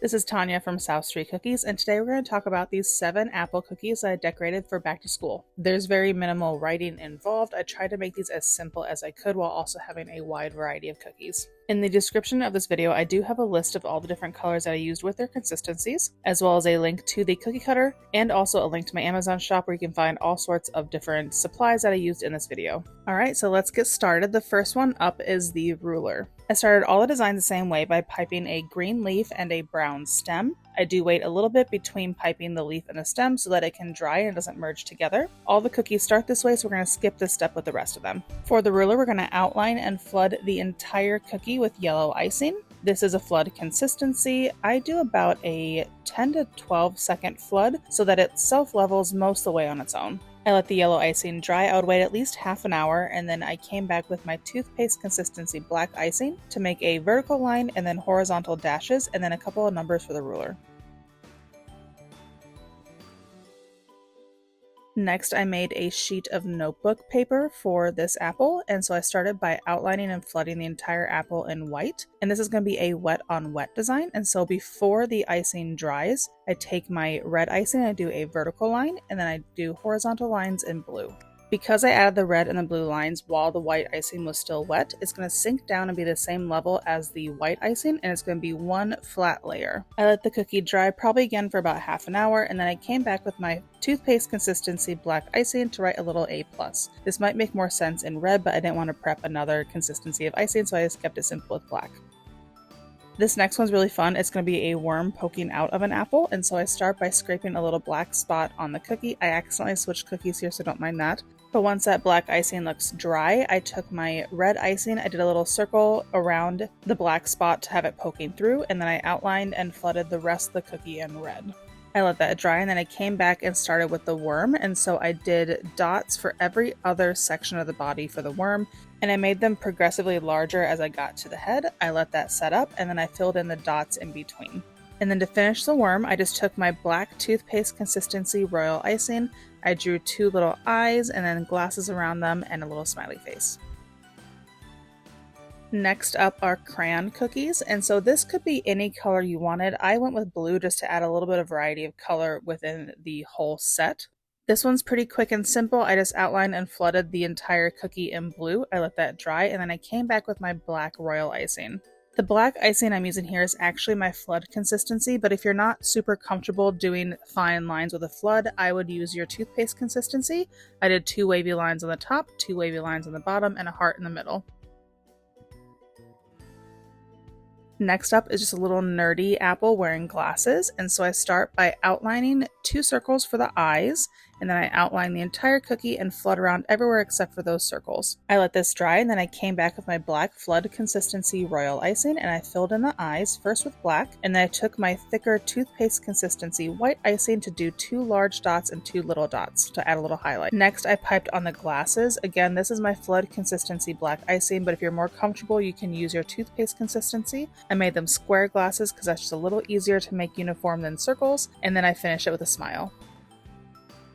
This is Tanya from South Street Cookies, and today we're going to talk about these 7 apple cookies I decorated for back to school. There's very minimal writing involved. I tried to make these as simple as I could while also having a wide variety of cookies. In the description of this video, I do have a list of all the different colors that I used with their consistencies, as well as a link to the cookie cutter, and also a link to my Amazon shop where you can find all sorts of different supplies that I used in this video. Alright, so let's get started. The first one up is the ruler. I started all the designs the same way by piping a green leaf and a brown stem. I do wait a little bit between piping the leaf and the stem so that it can dry and it doesn't merge together. All the cookies start this way, so we're going to skip this step with the rest of them. For the ruler, we're going to outline and flood the entire cookie with yellow icing. This is a flood consistency. I do about a 10 to 12 second flood so that it self-levels most of the way on its own. I let the yellow icing dry. I would wait at least half an hour, and then I came back with my toothpaste consistency black icing to make a vertical line and then horizontal dashes and then a couple of numbers for the ruler. Next, I made a sheet of notebook paper for this apple, and so I started by outlining and flooding the entire apple in white. And this is going to be a wet on wet design, and so before the icing dries, I take my red icing and I do a vertical line, and then I do horizontal lines in blue. Because I added the red and the blue lines while the white icing was still wet, it's going to sink down and be the same level as the white icing, and it's going to be one flat layer. I let the cookie dry probably again for about half an hour, and then I came back with my toothpaste consistency black icing to write a little A+. This might make more sense in red, but I didn't want to prep another consistency of icing, so I just kept it simple with black. This next one's really fun. It's going to be a worm poking out of an apple, and so I start by scraping a little black spot on the cookie. I accidentally switched cookies here, so don't mind that. But once that black icing looks dry, I took my red icing, I did a little circle around the black spot to have it poking through, and then I outlined and flooded the rest of the cookie in red. I let that dry, and then I came back and started with the worm, and so I did dots for every other section of the body for the worm, and I made them progressively larger as I got to the head. I let that set up, and then I filled in the dots in between. And then to finish the worm, I just took my black toothpaste consistency royal icing, I drew 2 little eyes and then glasses around them and a little smiley face. Next up are crayon cookies, and so this could be any color you wanted. I went with blue just to add a little bit of variety of color within the whole set. This one's pretty quick and simple. I just outlined and flooded the entire cookie in blue. I let that dry, and then I came back with my black royal icing. The black icing I'm using here is actually my flood consistency, but if you're not super comfortable doing fine lines with a flood, I would use your toothpaste consistency. I did 2 wavy lines on the top, 2 wavy lines on the bottom, and a heart in the middle. Next up is just a little nerdy apple wearing glasses, and so I start by outlining 2 circles for the eyes, and then I outline the entire cookie and flood around everywhere except for those circles. I let this dry, and then I came back with my black flood consistency royal icing, and I filled in the eyes first with black, and then I took my thicker toothpaste consistency white icing to do 2 large dots and 2 little dots to add a little highlight. Next, I piped on the glasses. Again, this is my flood consistency black icing, but if you're more comfortable, you can use your toothpaste consistency. I made them square glasses because that's just a little easier to make uniform than circles, and then I finished it with a smile.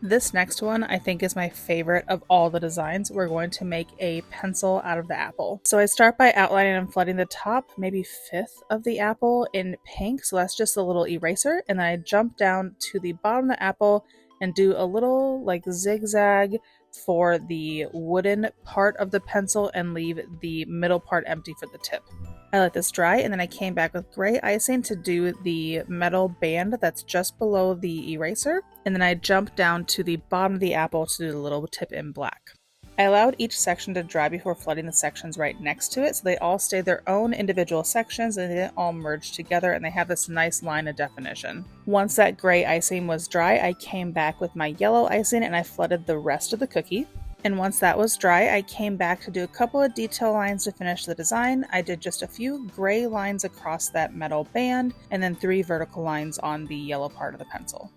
This next one I think is my favorite of all the designs. We're going to make a pencil out of the apple. So I start by outlining and flooding the top, maybe 1/5 of the apple in pink, so that's just a little eraser, and then I jump down to the bottom of the apple and do a little like zigzag for the wooden part of the pencil and leave the middle part empty for the tip. I let this dry, and then I came back with gray icing to do the metal band that's just below the eraser, and then I jumped down to the bottom of the apple to do the little tip in black. I allowed each section to dry before flooding the sections right next to it, so they all stay their own individual sections and they didn't all merge together, and they have this nice line of definition. Once that gray icing was dry, I came back with my yellow icing and I flooded the rest of the cookie. And once that was dry, I came back to do a couple of detail lines to finish the design. I did just a few gray lines across that metal band, and then 3 vertical lines on the yellow part of the pencil.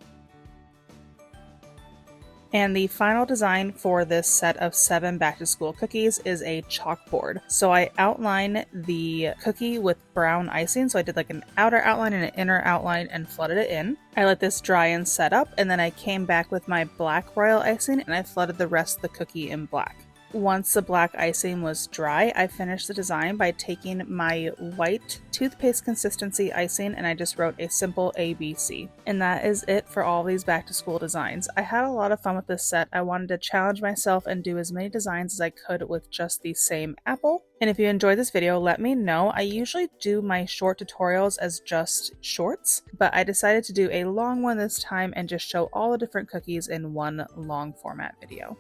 And the final design for this set of 7 back-to-school cookies is a chalkboard. So I outline the cookie with brown icing, so I did like an outer outline and an inner outline and flooded it in. I let this dry and set up, and then I came back with my black royal icing and I flooded the rest of the cookie in black. Once the black icing was dry, I finished the design by taking my white toothpaste consistency icing and I just wrote a simple ABC. And that is it for all these back to school designs. I had a lot of fun with this set. I wanted to challenge myself and do as many designs as I could with just the same apple. And if you enjoyed this video, let me know. I usually do my short tutorials as just shorts, but I decided to do a long one this time and just show all the different cookies in one long format video.